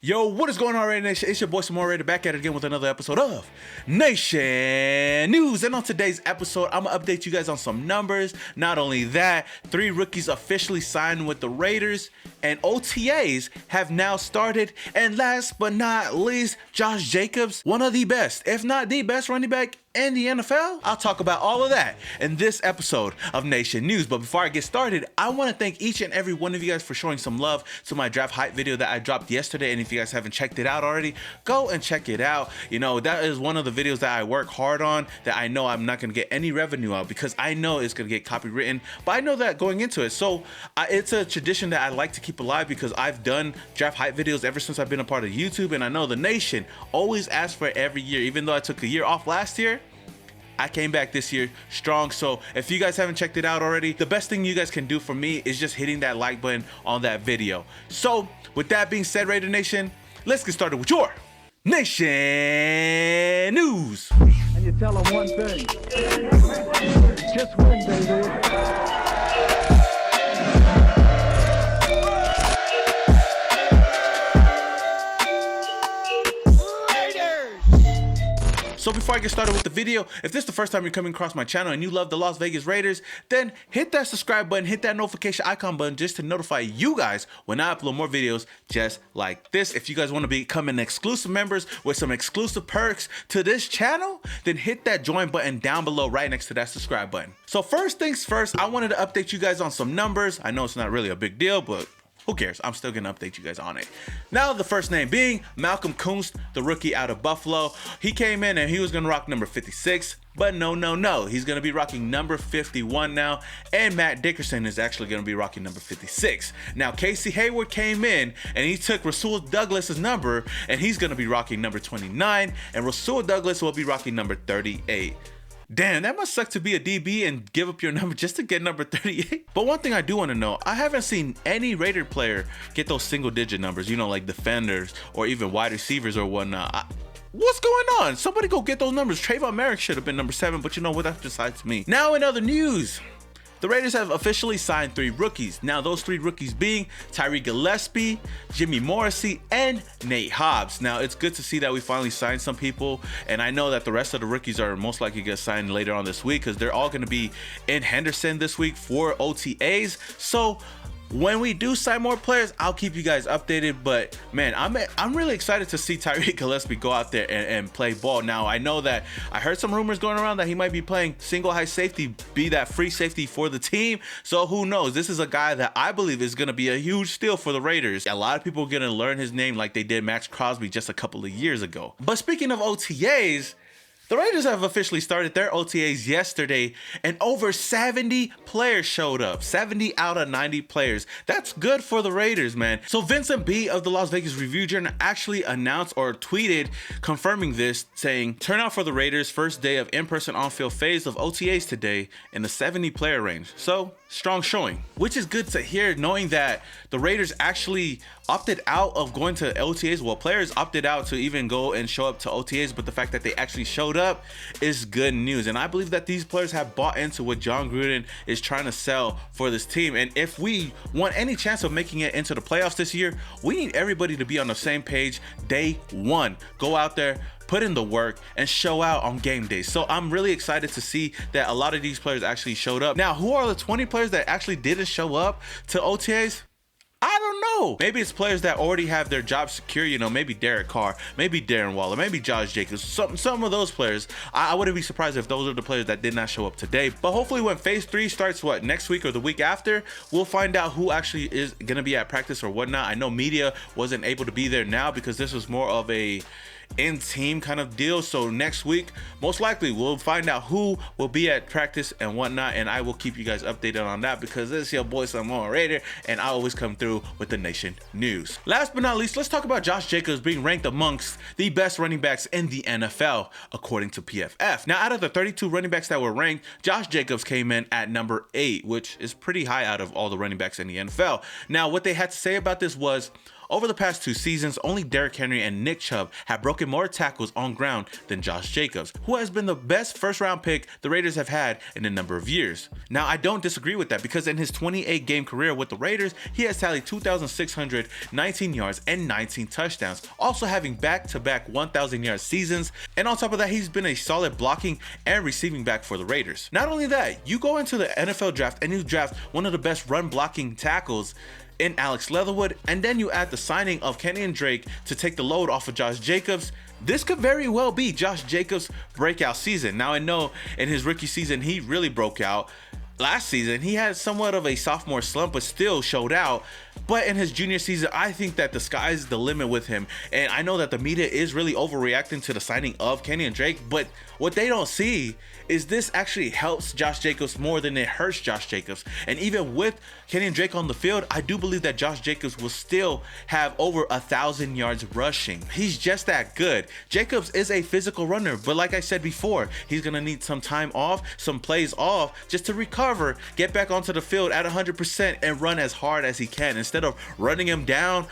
Yo, what is going on, Raidernation? It's your boy Samore Raider back at it again with another episode of Nation News. And on today's episode, I'm gonna update you guys on some numbers. Not only that, 3 rookies officially signed with the Raiders, and OTAs have now started. And last but not least, Josh Jacobs, one of the best, if not the best running back in the NFL. I'll talk about all of that in this episode of Nation News. But before I get started, I want to thank each and every one of you guys for showing some love to my draft hype video that I dropped yesterday. And if you guys haven't checked it out already, go and check it out. You know, that is one of the videos that I work hard on that I know I'm not going to get any revenue out because I know it's going to get copywritten, but I know that going into it. So it's a tradition that I like to keep alive because I've done draft hype videos ever since I've been a part of YouTube. And I know the nation always asks for it every year. Even though I took a year off last year, I came back this year strong. So if you guys haven't checked it out already, the best thing you guys can do for me is just hitting that like button on that video. So with that being said, Raider Nation, let's get started with your Nation News. And you tell them one thing, just win, baby. So before I get started with the video, if this is the first time you're coming across my channel and you love the Las Vegas Raiders, then hit that subscribe button, hit that notification icon button just to notify you guys when I upload more videos just like this. If you guys want to become an exclusive members with some exclusive perks to this channel, then hit that join button down below right next to that subscribe button. So first things first, I wanted to update you guys on some numbers. I know it's not really a big deal, but who cares? I'm still gonna update you guys on it. Now, the first name being Malcolm Kunst, the rookie out of Buffalo. He came in and he was gonna rock number 56, but no. He's gonna be rocking number 51 now, and Matt Dickerson is actually gonna be rocking number 56. Now, Casey Hayward came in and he took Rasul Douglas's number, and he's gonna be rocking number 29, and Rasul Douglas will be rocking number 38. Damn, that must suck to be a DB and give up your number just to get number 38. But one thing I do want to know, I haven't seen any Raider player get those single digit numbers, you know, like defenders or even wide receivers or whatnot. What's going on? Somebody go get those numbers. Trayvon Merrick should have been number 7, but you know what? That's besides me. Now in other news, the Raiders have officially signed 3 rookies. Now those 3 rookies being Tyree Gillespie, Jimmy Morrissey, and Nate Hobbs. Now it's good to see that we finally signed some people, and I know that the rest of the rookies are most likely going to sign later on this week because they're all going to be in Henderson this week for OTAs. So when we do sign more players, I'll keep you guys updated. But man, I'm really excited to see Tyree Gillespie go out there and play ball. Now I know that I heard some rumors going around that he might be playing single high safety, be that free safety for the team. So who knows? This is a guy that I believe is going to be a huge steal for the Raiders. A lot of people are going to learn his name like they did Max Crosby just a couple of years ago. But speaking of OTAs, the Raiders have officially started their OTAs yesterday, and over 70 players showed up. 70 out of 90 players. That's good for the Raiders, man. So Vincent B of the Las Vegas Review-Journal actually announced or tweeted confirming this, saying, "Turnout for the Raiders' first day of in-person on-field phase of OTAs today in the 70 player range." So strong showing, which is good to hear, knowing that the Raiders actually opted out of going to OTAs. Well, players opted out to even go and show up to OTAs, but the fact that they actually showed up is good news. And I believe that these players have bought into what John Gruden is trying to sell for this team. And if we want any chance of making it into the playoffs this year, we need everybody to be on the same page day one. Go out there, put in the work, and show out on game day. So I'm really excited to see that a lot of these players actually showed up. Now, who are the 20 players that actually didn't show up to OTAs? I don't know. Maybe it's players that already have their job secure, you know, maybe Derek Carr, maybe Darren Waller, maybe Josh Jacobs, some of those players. I wouldn't be surprised if those are the players that did not show up today. But hopefully when phase 3 starts, next week or the week after, we'll find out who actually is going to be at practice or whatnot. I know media wasn't able to be there now because this was more of a in-team kind of deal. So next week, most likely we'll find out who will be at practice and whatnot, and I will keep you guys updated on that because this is your boy Samore Raider, and I always come through with the Nation News. Last but not least, let's talk about Josh Jacobs being ranked amongst the best running backs in the NFL according to PFF. Now, out of the 32 running backs that were ranked, Josh Jacobs came in at number 8, which is pretty high out of all the running backs in the NFL. Now, what they had to say about this was, Over the past 2 seasons, only Derrick Henry and Nick Chubb have broken more tackles on ground than Josh Jacobs, who has been the best first-round pick the Raiders have had in a number of years. Now, I don't disagree with that because in his 28-game career with the Raiders, he has tallied 2,619 yards and 19 touchdowns, also having back-to-back 1,000-yard seasons, and on top of that, he's been a solid blocking and receiving back for the Raiders. Not only that, you go into the NFL draft and you draft one of the best run-blocking tackles in Alex Leatherwood, and then you add the signing of Kenyan Drake to take the load off of Josh Jacobs. This could very well be Josh Jacobs' breakout season. Now, I know in his rookie season, he really broke out. Last season, he had somewhat of a sophomore slump, but still showed out. But in his junior season, I think that the sky's the limit with him. And I know that the media is really overreacting to the signing of Kenyan Drake, but what they don't see is this actually helps Josh Jacobs more than it hurts Josh Jacobs. And even with Kenyan Drake on the field, I do believe that Josh Jacobs will still have over 1,000 yards rushing. He's just that good. Jacobs is a physical runner, but like I said before, he's gonna need some time off, some plays off, just to recover, get back onto the field at 100% and run as hard as he can. Instead of running him down,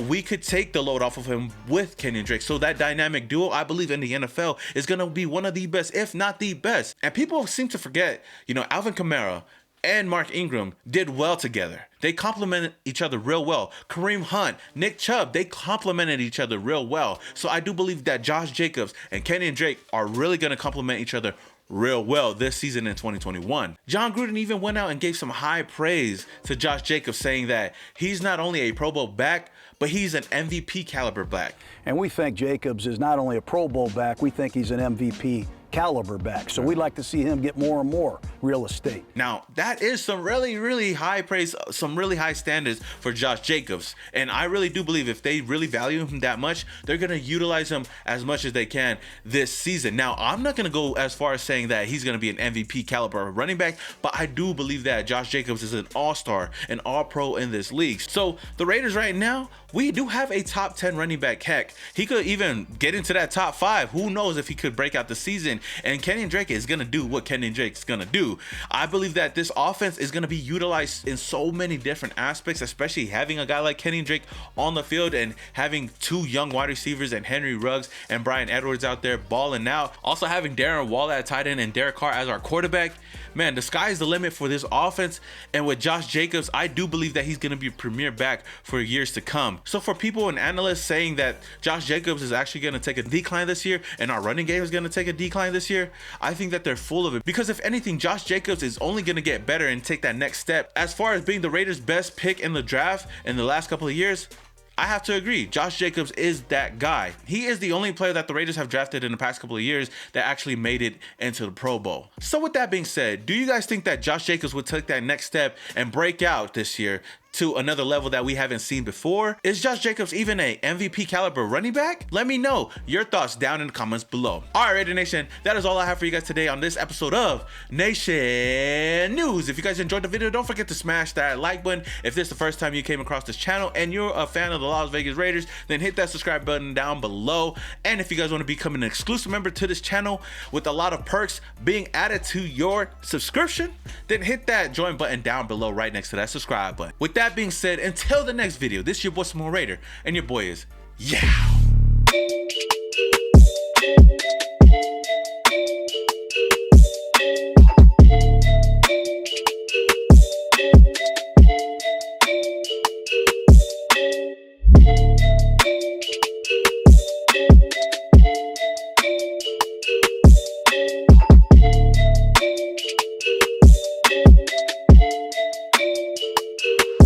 we could take the load off of him with Kenyan Drake. So that dynamic duo, I believe in the NFL, is gonna be one of the best, if not the best. And people seem to forget, Alvin Kamara and Mark Ingram did well together. They complemented each other real well. Kareem Hunt, Nick Chubb, they complemented each other real well. So I do believe that Josh Jacobs and Kenyan Drake are really going to complement each other real well this season in 2021. John Gruden even went out and gave some high praise to Josh Jacobs, saying that he's not only a Pro Bowl back, but he's an MVP caliber back. And we think Jacobs is not only a Pro Bowl back, we think he's an MVP caliber back. So we'd like to see him get more and more real estate. Now, that is some really, really high praise, some really high standards for Josh Jacobs. And I really do believe if they really value him that much, they're going to utilize him as much as they can this season. Now, I'm not going to go as far as saying that he's going to be an MVP caliber running back, but I do believe that Josh Jacobs is an all-star, an all-pro in this league. So the Raiders right now, we do have a top 10 running back. Heck, he could even get into that top 5. Who knows if he could break out the season. And Kenyan Drake is going to do what Kenyan Drake's going to do. I believe that this offense is going to be utilized in so many different aspects, especially having a guy like Kenyan Drake on the field and having 2 young wide receivers and Henry Ruggs and Bryan Edwards out there balling out. Also having Darren Waller at tight end and Derek Carr as our quarterback. Man, the sky is the limit for this offense. And with Josh Jacobs, I do believe that he's going to be a premier back for years to come. So for people and analysts saying that Josh Jacobs is actually going to take a decline this year and our running game is going to take a decline this year, I think that they're full of it. Because if anything, Josh Jacobs is only going to get better and take that next step. As far as being the Raiders' best pick in the draft in the last couple of years, I have to agree. Josh Jacobs is that guy. He is the only player that the Raiders have drafted in the past couple of years that actually made it into the Pro Bowl. So with that being said, do you guys think that Josh Jacobs would take that next step and break out this year to another level that we haven't seen before? Is Josh Jacobs even a MVP caliber running back? Let me know your thoughts down in the comments below. All right, Raider Nation, that is all I have for you guys today on this episode of Nation News. If you guys enjoyed the video, don't forget to smash that like button. If this is the first time you came across this channel and you're a fan of the Las Vegas Raiders, then hit that subscribe button down below. And if you guys want to become an exclusive member to this channel with a lot of perks being added to your subscription, then hit that join button down below right next to that subscribe button. With that being said, until the next video, this is your boy Small Raider, and your boy is yeah.